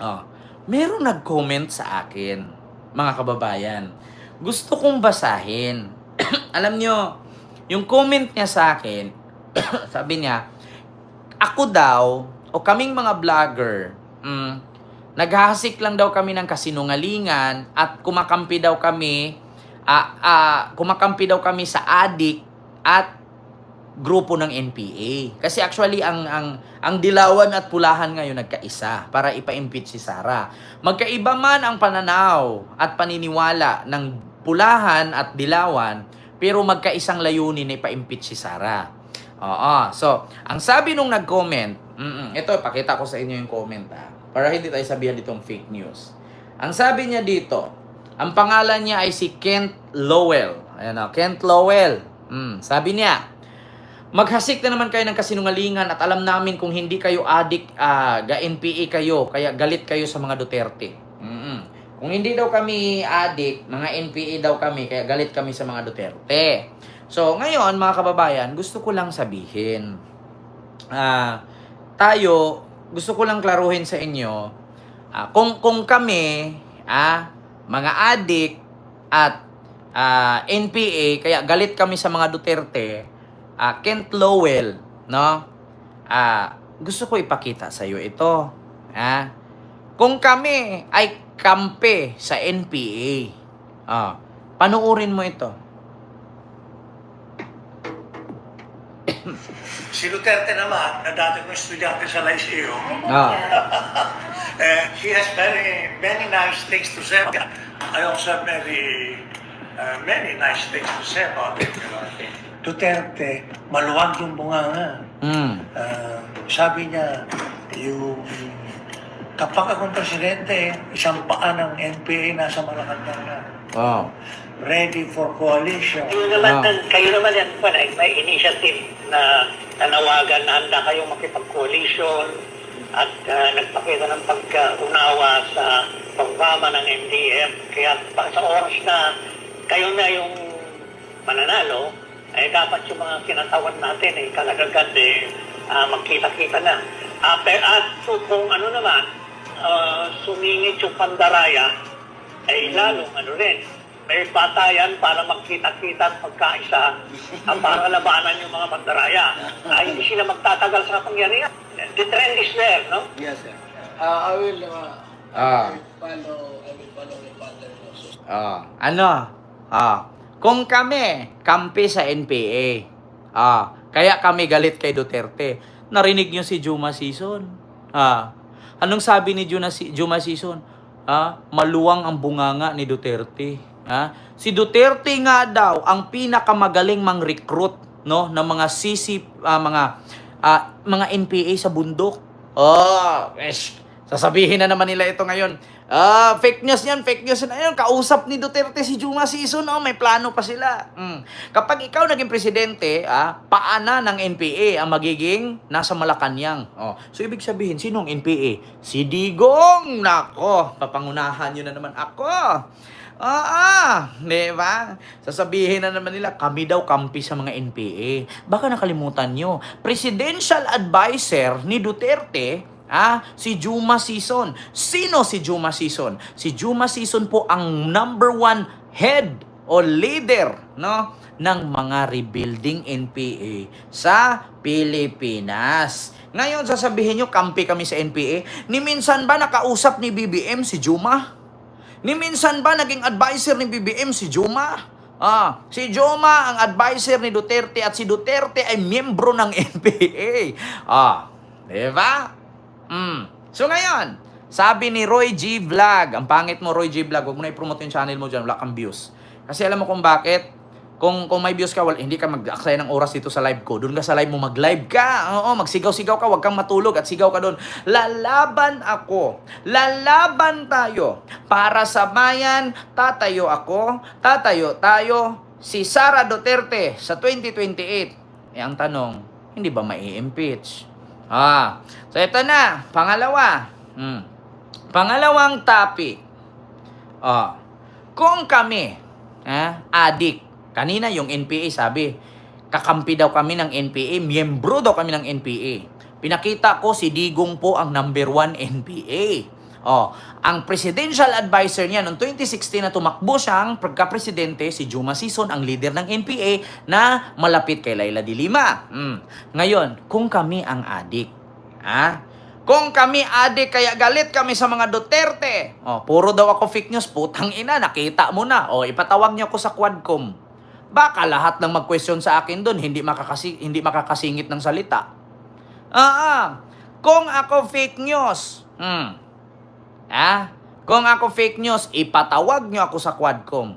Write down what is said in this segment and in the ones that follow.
Oh, meron nag-comment sa akin, mga kababayan. Gusto kong basahin. Alam nyo, yung comment niya sa akin, sabi niya, ako daw, o kaming mga vlogger, naghahasik lang daw kami ng kasinungalingan at kumakampi daw kami sa adik at grupo ng NPA. Kasi actually ang dilawan at pulahan ngayon nagkaisa para ipa-impeach si Sara. Magkaiba man ang pananaw at paniniwala ng pulahan at dilawan, pero magkaisang layunin na ipa-impeach si Sara. Oo. So, ang sabi nung nag-comment, ito, pakita ko sa inyo yung comment para hindi tayo sabihan ditong fake news. Ang sabi niya dito, ang pangalan niya ay si Kent Lowell. Ayan o, Kent Lowell. Sabi niya, maghasik na naman kayo ng kasinungalingan at alam namin kung hindi kayo adik, ga-NPA kayo, kaya galit kayo sa mga Duterte. Kung hindi daw kami adik, mga NPA daw kami, kaya galit kami sa mga Duterte. So, ngayon, mga kababayan, gusto ko lang sabihin, gusto ko lang klaruhin sa inyo, kung kami, mga adik at NPA, kaya galit kami sa mga Duterte, Kent Lowell, no? Gusto ko ipakita sa iyo ito. Kung kami ay kampe sa NPA, panuorin mo ito. Si Duterte naman, na dati kong estudyante sa Liceo, she has many nice things to say. I also have many nice things to say about him. Duterte, maluwag yung bunganga. Sabi niya, kapag akong presidente, isang paa ng NPA nasa Malacanang na. Ready for coalition. Kayo naman yan, may initiative na tanawagan na handa kayong makipag-coalition at nagpakita ng pagkaunawa sa pagpama ng MDF. Kaya sa oras na kayo na yung mananalo, ay dapat yung mga kinatawan natin, kalagagad, magkita-kita na. At kung ano naman, sumingit yung pandaraya, ay lalong rin, may batayan para magkita-kita at magkaisa para labanan yung mga pandaraya. Hindi sila magtatagal sa pangyarihan. The trend is there, no? Yes, sir. I will follow your father. Kung kami, kampi sa NPA, kaya kami galit kay Duterte. Narinig niyo si Juma Sison? Anong sabi ni Juma Sison? Maluwang ang bunganga ni Duterte. Si Duterte nga daw ang pinakamagaling mang-recruit, no, ng mga mga NPA sa bundok. Sasabihin na naman nila ito ngayon. Fake news yan, fake news na yan. Kausap ni Duterte si Juma Sison, may plano pa sila. Kapag ikaw naging presidente, paana ng NPA ang magiging nasa Malacanang. So, ibig sabihin, sinong NPA? Si Digong! Nako, papangunahan nyo na naman ako. Diba? Sasabihin na naman nila, kami daw kampi sa mga NPA. Baka nakalimutan nyo, presidential advisor ni Duterte, si Juma Sison. Sino si Juma Sison? Si Juma Sison po ang #1 head o leader, no, ng mga rebuilding NPA sa Pilipinas. Ngayon, sasabihin nyo, kampi kami sa NPA. Ni minsan ba nakausap ni BBM si Juma? Ni minsan ba naging advisor ni BBM si Juma? Si Juma ang advisor ni Duterte at si Duterte ay miyembro ng NPA. Diba? So ngayon, sabi ni Roy G. Vlog, ang pangit mo Roy G. Vlog, huwag mo na i-promote yung channel mo dyan, wala kang views. Kasi alam mo kung bakit? Kung may views ka, hindi ka mag-aksaya ng oras dito sa live ko. Doon ka sa live mo, mag-live ka. Magsigaw-sigaw ka, huwag kang matulog at sigaw ka doon. Lalaban ako. Lalaban tayo. Para sa bayan, tatayo ako. Tatayo tayo. Si Sara Duterte sa 2028. Ang tanong, hindi ba mai-impeach? So ito na, pangalawa. Pangalawang topic. Kung kami, adik, kanina yung NPA sabi, kakampi daw kami ng NPA, miyembro daw kami ng NPA. Pinakita ko si Digong po ang #1 NPA. Ang presidential advisor niya noong 2016 na tumakbo siyang pagka-presidente, si Juma Sison, ang leader ng NPA na malapit kay Laila de Lima. Ngayon, kung kami ang adik, kung kami adik kaya galit kami sa mga Duterte, puro daw ako fake news, putang ina, nakita mo na, ipatawag niyo ako sa Quadcom. Baka lahat ng mag-question sa akin doon, hindi makakasingit ng salita. Kung ako fake news, kung ako fake news, ipatawag nyo ako sa Quadcom.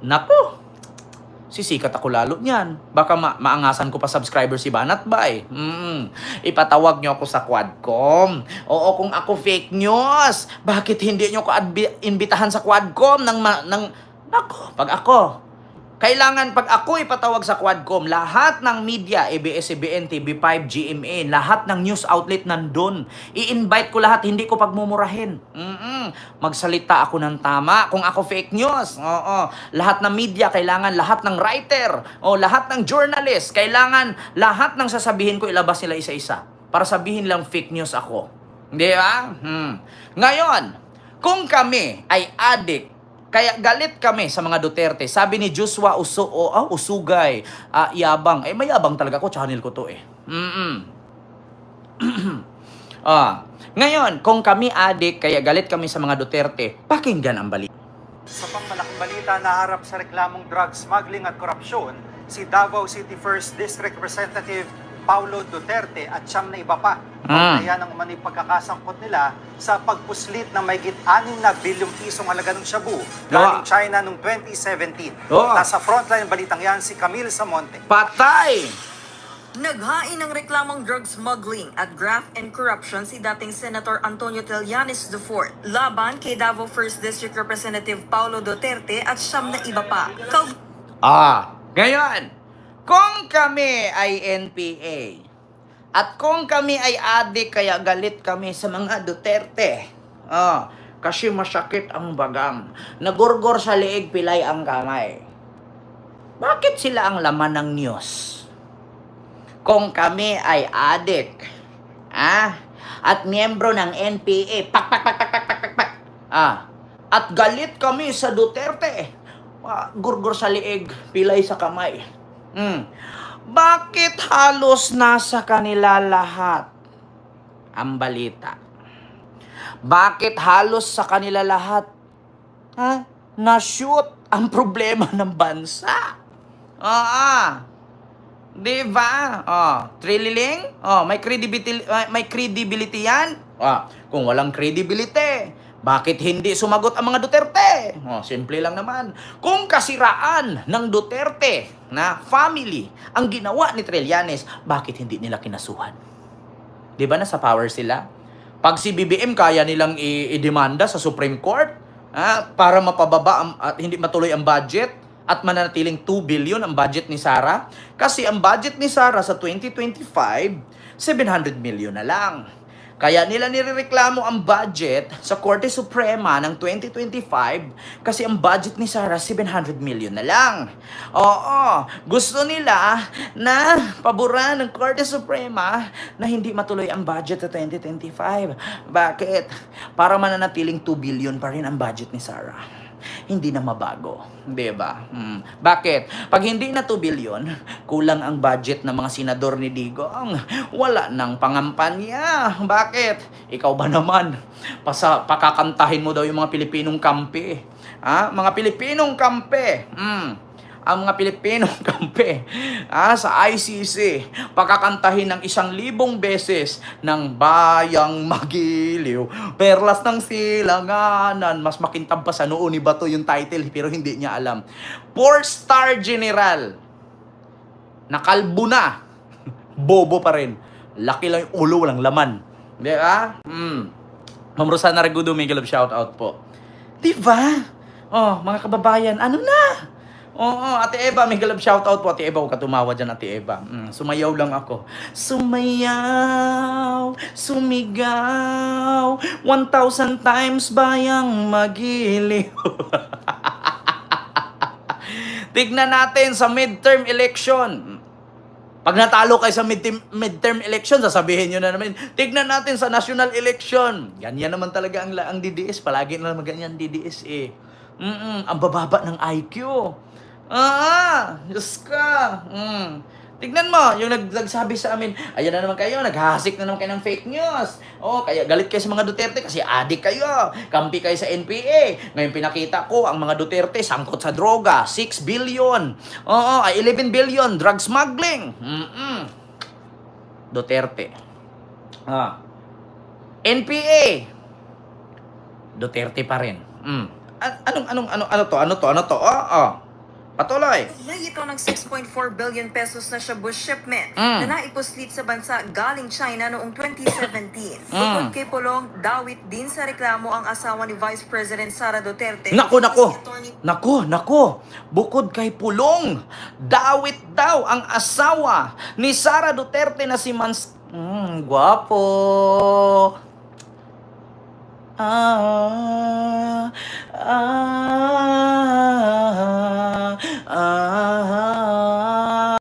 Naku, sisikat ako lalo niyan. Baka maangasan ko pa subscriber si Banat Bay. Ipatawag nyo ako sa Quadcom. Oo, kung ako fake news, bakit hindi nyo ko imbitahan sa Quadcom Naku, pag ako ipatawag sa Quadcom, lahat ng media, ABS-CBN, TV5, GMA, lahat ng news outlet nandun. I-invite ko lahat, hindi ko pagmumurahin. Magsalita ako ng tama. Kung ako fake news, lahat ng media, kailangan lahat ng writer, lahat ng journalist, kailangan lahat ng sasabihin ko ilabas nila isa-isa. Para sabihin lang fake news ako. Di ba? Ngayon, kung kami ay addict, kaya galit kami sa mga Duterte. Sabi ni Joshua Usugay, yabang. Mayabang talaga ko, channel ko to Ngayon, kung kami adik, kaya galit kami sa mga Duterte, pakinggan ang balita. Sa pangmalaking balita, naharap sa reklamong drug smuggling at korupsyon, si Davao City 1st District Representative Paulo Duterte at siyam na iba pa. Kaya ng umano'y pagkakasangkot nila sa pagpuslit ng mahigit 6 na bilyong pisong halaga ng shabu galing China noong 2017. Nasa frontline balitang yan si Camille Samonte. Patay! Naghain ng reklamong drug smuggling at graft and corruption si dating Senator Antonio Trillanes IV laban kay Davao 1st District Representative Paulo Duterte at siyam na iba pa. Ngayon, kung kami ay NPA at kung kami ay adik kaya galit kami sa mga Duterte, kasi masakit ang bagang, nagurgor sa leeg, pilay ang kamay. Bakit sila ang laman ng news? Kung kami ay adik, at miyembro ng NPA, at galit kami sa Duterte, gurgor sa leeg, pilay sa kamay. Bakit halos nasa kanila lahat ang balita? Bakit halos sa kanila lahat na-shoot ang problema ng bansa? Diba? Trililing? May credibility yan? Kung walang credibility, bakit hindi sumagot ang mga Duterte? Simple lang naman. Kung kasiraan ng Duterte na family ang ginawa ni Trillanes, bakit hindi nila kinasuhan? Di ba nasa power sila? Pag si BBM kaya nilang i-demanda sa Supreme Court para mapababa at hindi matuloy ang budget at mananatiling 2 billion ang budget ni Sara. Kasi ang budget ni Sara sa 2025, 700 million na lang. Kaya nila nirereklamo ang budget sa Korte Suprema ng 2025 kasi ang budget ni Sara 700 million na lang. Gusto nila na paboran ng Korte Suprema na hindi matuloy ang budget sa 2025. Bakit? Para mananatiling 2 billion pa rin ang budget ni Sara. Hindi na mabago. Diba? Bakit? Pag hindi na 2 billion, kulang ang budget ng mga senador ni Digong. Wala nang pangampanya. Bakit? Ikaw ba naman? Pakakantahin mo daw yung mga Pilipinong kampi. Mga Pilipinong kampi. Ang mga Pilipinong kampi sa ICC, pakakantahin ng 1,000 beses ng Bayang Magiliw, Perlas ng Silanganan, mas makintab pa sa noo ni Bato yung title pero hindi niya alam. 4-star general, nakalbo na, bobo pa rin, laki lang yung ulo, walang laman. Di ba? Ma'am Rosana Ragudo, may galab shoutout po. Di ba? Mga kababayan, ano na? Ate Eva, may galab shoutout po. Ate Eva, huwag ka tumawa dyan, Ate Eva. Sumayaw lang ako. Sumayaw, sumigaw, 1,000 times Bayang Magiliw. Tignan natin sa midterm election. Pag natalo kayo sa midterm election, sasabihin nyo na naman, tignan natin sa national election. Ganyan naman talaga ang DDS. Palagi na naman ganyan DDS eh. Ang bababa ng IQ. Diyos ka. Tignan mo, yung nagsabi sa amin, ayan na naman kayo, naghahasik na naman kayo ng fake news. Kaya galit kayo sa mga Duterte kasi adik kayo. Kampi kayo sa NPA. Ngayon pinakita ko, ang mga Duterte sangkot sa droga. 6 billion. 11 billion. Drug smuggling. Duterte. NPA. Duterte pa rin. Ano to? Patuloy. May ito ng 6.4 billion pesos na shabu shipment na naipuslit sa bansa galing China noong 2017. Bukod kay Pulong, dawit din sa reklamo ang asawa ni Vice President Sara Duterte. Nako. Bukod kay Pulong, dawit daw ang asawa ni Sara Duterte na si Guwapo.